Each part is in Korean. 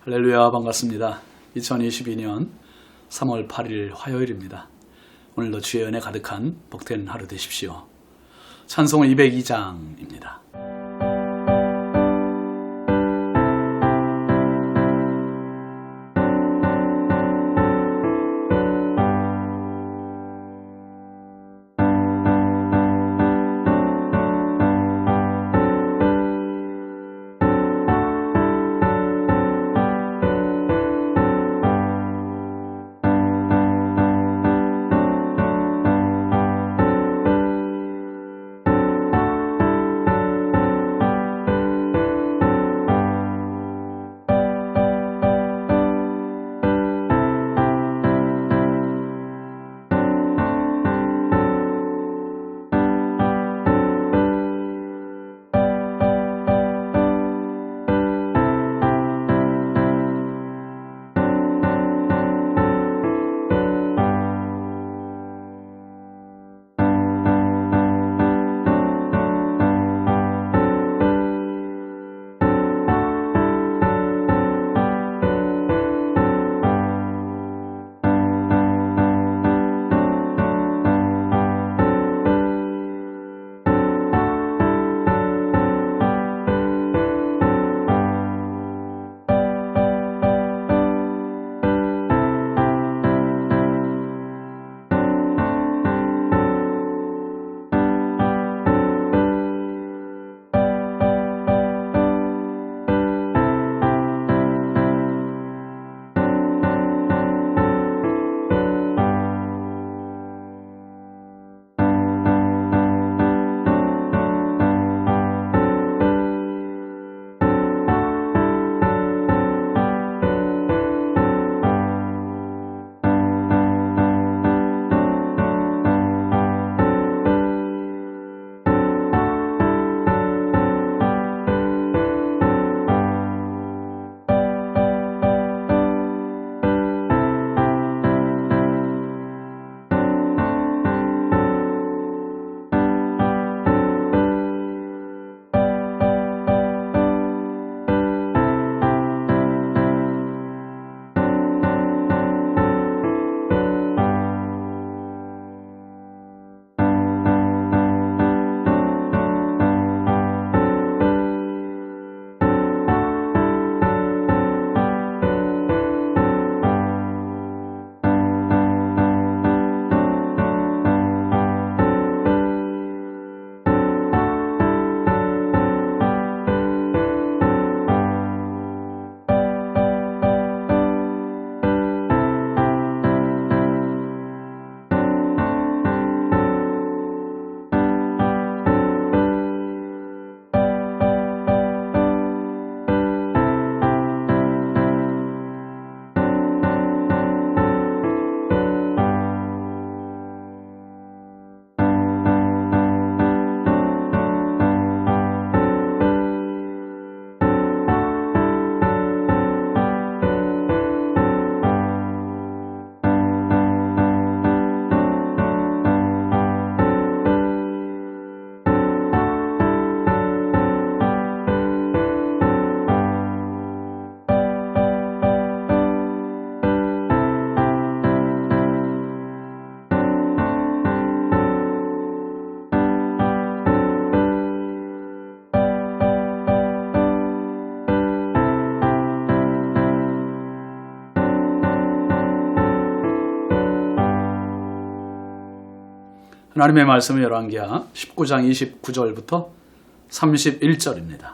할렐루야, 반갑습니다. 2022년 3월 8일 화요일입니다. 오늘도 주의 은혜 가득한 복된 하루 되십시오. 찬송은 202장입니다. 하나님의 말씀은 열왕기하 19장 29절부터 31절입니다.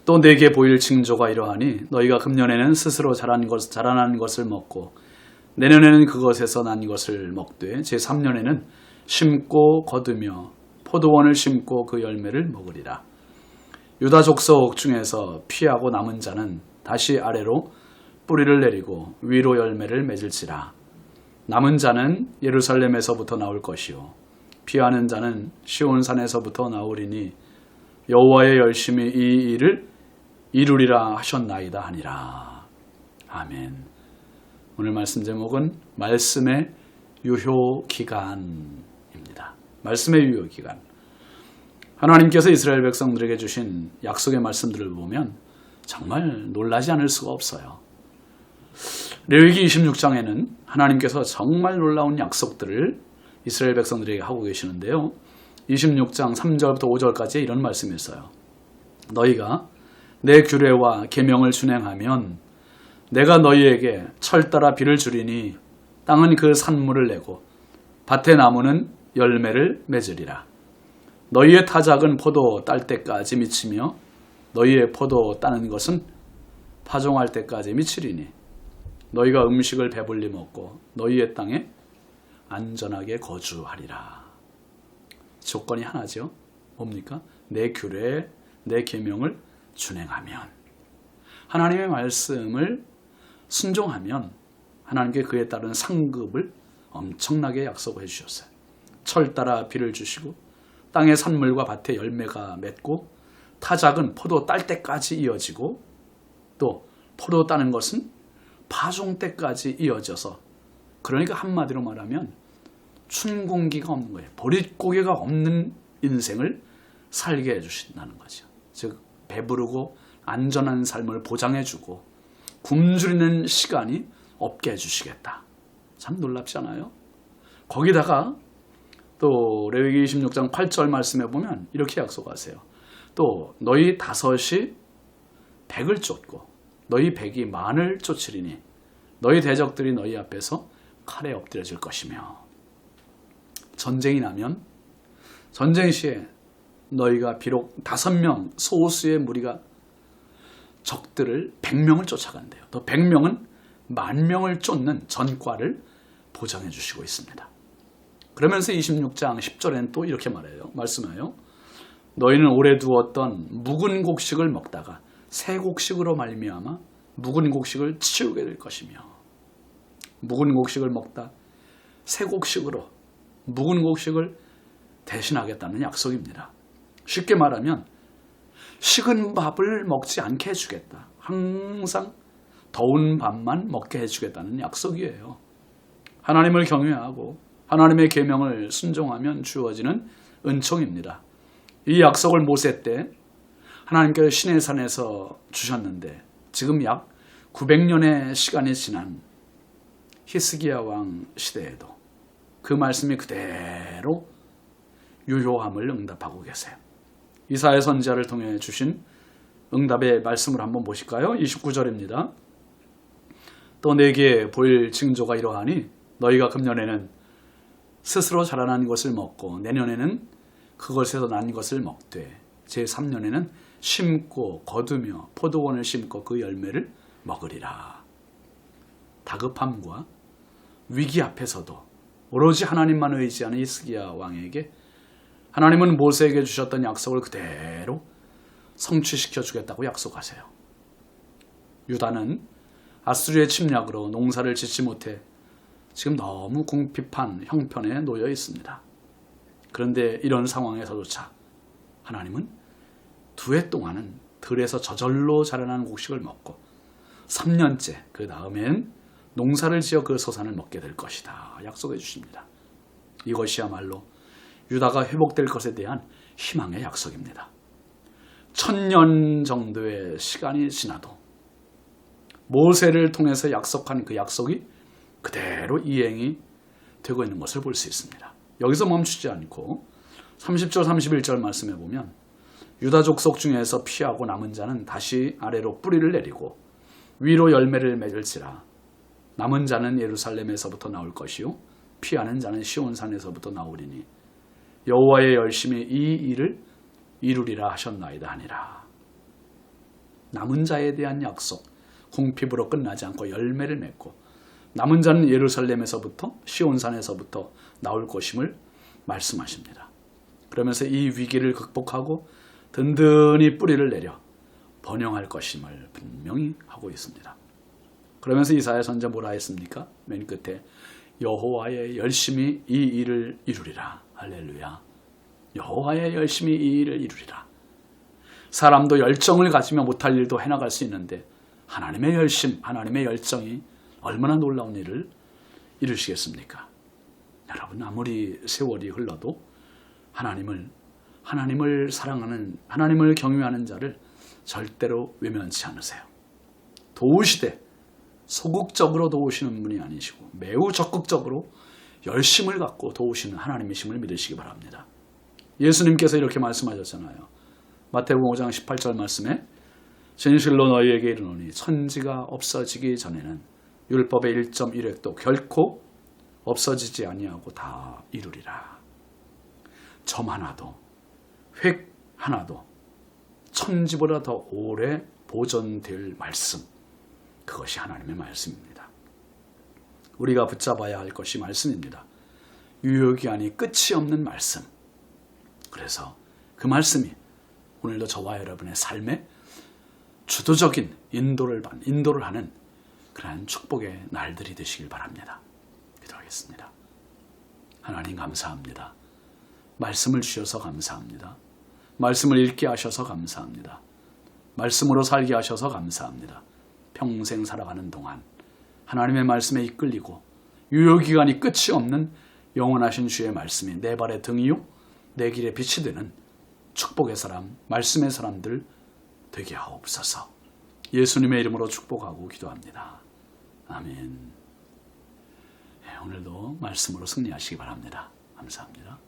또 내게 보일 징조가 이러하니 너희가 금년에는 스스로 자라난 것을 먹고 내년에는 그것에서 난 것을 먹되 제3년에는 심고 거두며 포도원을 심고 그 열매를 먹으리라. 유다 족속 중에서 피하고 남은 자는 다시 아래로 뿌리를 내리고 위로 열매를 맺을지라. 남은 자는 예루살렘에서부터 나올 것이요 피하는 자는 시온산에서부터 나오리니 여호와의 열심히 이 일을 이루리라 하셨나이다 하니라. 아멘. 오늘 말씀 제목은 말씀의 유효기간입니다. 말씀의 유효기간. 하나님께서 이스라엘 백성들에게 주신 약속의 말씀들을 보면 정말 놀라지 않을 수가 없어요. 레위기 26장에는 하나님께서 정말 놀라운 약속들을 이스라엘 백성들에게 하고 계시는데요. 26장 3절부터 5절까지 이런 말씀이 있어요. 너희가 내 규례와 계명을 준행하면 내가 너희에게 철 따라 비를 주리니 땅은 그 산물을 내고 밭의 나무는 열매를 맺으리라. 너희의 타작은 포도 딸 때까지 미치며 너희의 포도 따는 것은 파종할 때까지 미치리니 너희가 음식을 배불리 먹고 너희의 땅에 안전하게 거주하리라. 조건이 하나죠. 뭡니까? 내 규례, 내 계명을 준행하면, 하나님의 말씀을 순종하면 하나님께 그에 따른 상급을 엄청나게 약속해 주셨어요. 철 따라 비를 주시고 땅의 산물과 밭의 열매가 맺고 타작은 포도 딸 때까지 이어지고 또 포도 따는 것은 파종 때까지 이어져서, 그러니까 한마디로 말하면 춘공기가 없는 거예요. 보릿고개가 없는 인생을 살게 해주신다는 거죠. 즉 배부르고 안전한 삶을 보장해주고 굶주리는 시간이 없게 해주시겠다. 참 놀랍지 않아요? 거기다가 또 레위기 26장 8절 말씀에 보면 이렇게 약속하세요. 또 너희 다섯이 백을 쫓고 너희 백이 만을 쫓으리니 너희 대적들이 너희 앞에서 칼에 엎드려질 것이며, 전쟁이 나면 전쟁 시에 너희가 비록 5명 소수의 무리가 적들을 100명을 쫓아간대요. 또 100명은 10,000명을 쫓는 전과를 보장해 주시고 있습니다. 그러면서 26장 10절에는 또 이렇게 말씀해요. 너희는 오래 두었던 묵은 곡식을 먹다가 새 곡식으로 말미암아 묵은 곡식을 치우게 될 것이며, 묵은 곡식을 먹다 새 곡식으로 묵은 곡식을 대신하겠다는 약속입니다. 쉽게 말하면 식은 밥을 먹지 않게 해주겠다. 항상 더운 밥만 먹게 해주겠다는 약속이에요. 하나님을 경외하고 하나님의 계명을 순종하면 주어지는 은총입니다. 이 약속을 모세 때 하나님께서 시내산에서 주셨는데 지금 약 900년의 시간이 지난 히스기야 왕 시대에도 그 말씀이 그대로 유효함을 응답하고 계세요. 이사야 선지자를 통해 주신 응답의 말씀을 한번 보실까요? 29절입니다. 또 내게 보일 징조가 이러하니 너희가 금년에는 스스로 자라난 것을 먹고 내년에는 그것에서 난 것을 먹되 제3년에는 심고 거두며 포도원을 심고 그 열매를 먹으리라. 다급함과 위기 앞에서도 오로지 하나님만 의지하는 히스기야 왕에게 하나님은 모세에게 주셨던 약속을 그대로 성취시켜 주겠다고 약속하세요. 유다는 아수르의 침략으로 농사를 짓지 못해 지금 너무 궁핍한 형편에 놓여 있습니다. 그런데 이런 상황에서조차 하나님은 2해 동안은 들에서 저절로 자라나는 곡식을 먹고 3년째 그 다음엔 농사를 지어 그 소산을 먹게 될 것이다 약속해 주십니다. 이것이야말로 유다가 회복될 것에 대한 희망의 약속입니다. 1000년 정도의 시간이 지나도 모세를 통해서 약속한 그 약속이 그대로 이행이 되고 있는 것을 볼 수 있습니다. 여기서 멈추지 않고 30절 31절 말씀해 보면 유다 족속 중에서 피하고 남은 자는 다시 아래로 뿌리를 내리고 위로 열매를 맺을지라. 남은 자는 예루살렘에서부터 나올 것이요 피하는 자는 시온산에서부터 나오리니 여호와의 열심히 이 일을 이루리라 하셨나이다 하니라. 남은 자에 대한 약속, 궁핍으로 끝나지 않고 열매를 맺고 남은 자는 예루살렘에서부터 시온산에서부터 나올 것임을 말씀하십니다. 그러면서 이 위기를 극복하고 든든히 뿌리를 내려 번영할 것임을 분명히 하고 있습니다. 그러면서 이사야 선지자 뭐라 했습니까? 맨 끝에 여호와의 열심히 이 일을 이루리라. 할렐루야. 여호와의 열심히 이 일을 이루리라. 사람도 열정을 가지며 못할 일도 해나갈 수 있는데 하나님의 열심, 하나님의 열정이 얼마나 놀라운 일을 이루시겠습니까? 여러분, 아무리 세월이 흘러도 하나님을 사랑하는, 하나님을 경외하는 자를 절대로 외면치 않으세요. 도우시되 소극적으로 도우시는 분이 아니시고 매우 적극적으로 열심을 갖고 도우시는 하나님이심을 믿으시기 바랍니다. 예수님께서 이렇게 말씀하셨잖아요. 마태복음 5장 18절 말씀에 진실로 너희에게 이르노니 천지가 없어지기 전에는 율법의 1.1획도 결코 없어지지 아니하고 다 이루리라. 점 하나도 획 하나도 천지보다 더 오래 보존될 말씀, 그것이 하나님의 말씀입니다. 우리가 붙잡아야 할 것이 말씀입니다. 유효기한이 끝이 없는 말씀. 그래서 그 말씀이 오늘도 저와 여러분의 삶에 주도적인 인도를 하는 그러한 축복의 날들이 되시길 바랍니다. 기도하겠습니다. 하나님 감사합니다. 말씀을 주셔서 감사합니다. 말씀을 읽게 하셔서 감사합니다. 말씀으로 살게 하셔서 감사합니다. 평생 살아가는 동안 하나님의 말씀에 이끌리고 유효기간이 끝이 없는 영원하신 주의 말씀이 내 발의 등이요 내 길에 빛이 되는 축복의 사람, 말씀의 사람들 되게 하옵소서. 예수님의 이름으로 축복하고 기도합니다. 아멘. 오늘도 말씀으로 승리하시기 바랍니다. 감사합니다.